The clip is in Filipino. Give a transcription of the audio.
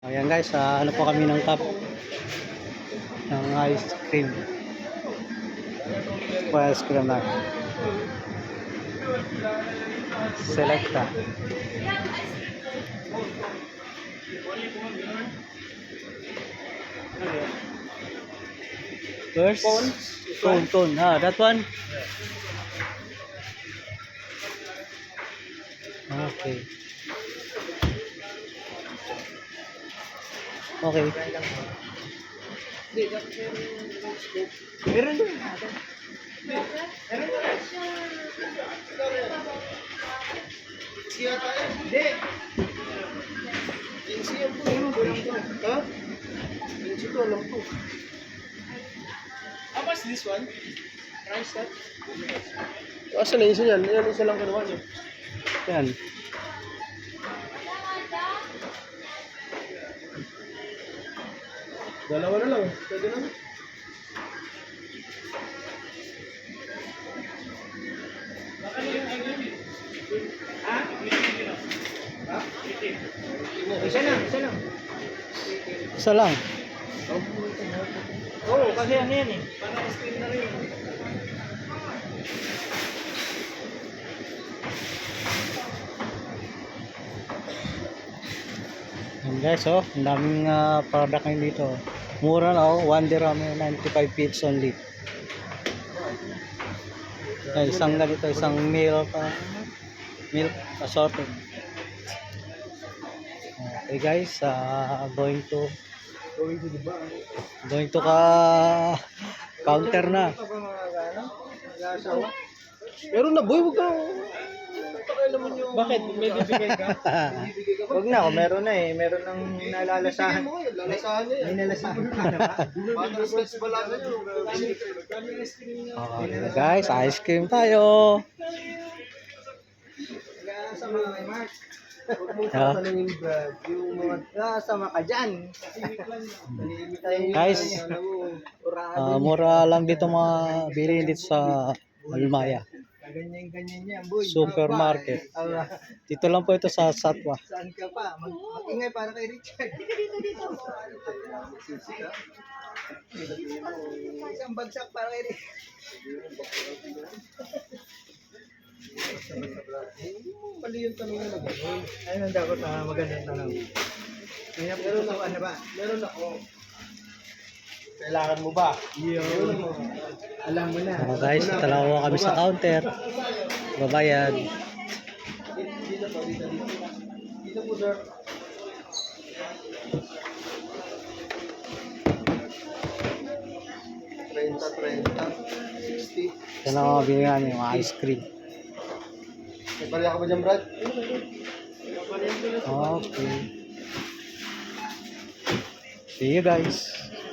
Ayan guys, ano po kami ng cup ng ice cream. Ice cream na. Selecta. First, cone. Ah, that one? Okay. Okay. Meron doon. Siya tayo? Hindi. Siya po. Ha? Siya to, alam ko. How much this one? Price that? Asa na isa yan? Yan isa lang kanuha niyo. Yan. Dalawa na lang. Pwede na. Ha? Isa lang. Isa lang. Oo, kasi ano yan eh. Para screen na rin. Yan guys, oh, ang daming product ngayon dito. Mura na, oh, 1 dirham, 95 feet only. Ay, isang ganito, isang milk assorted. Okay guys, going to counter na. Meron na boy, huwag ka. Bakit? May bibigay ka? Huwag na, meron na eh. Meron nang nalalasahan. Lalasahan niya yan. May nalasahan ka na ba? Paano stress balaga niyo? Okay guys, ice cream tayo. Sa mga kay Mark. Huwag mong Yeah. tatanungin Brad. Yung mga sama ka dyan. Guys, mura lang dito mga bilihin dito sa Almaya Ganyan yan, boy. Supermarket. Dito lang po ito sa Satwa. Saan ka pa? Mag-ingay para kay Richard. Isang bagsak para kay Richard. Mali yung tanong na gano'n. Ayun ang dapat magandang tanong. Meron ako, ano ba? Meron ako. Kailangan mo ba? Alam mo na. Mga guys, talawa kami sa counter. Babayad. Dito po, dito. Dito po, sir. $30, 60. Yan ang mga binili namin, yung ice cream. May bariya ka ba dyan, Brad? Okay. See you guys.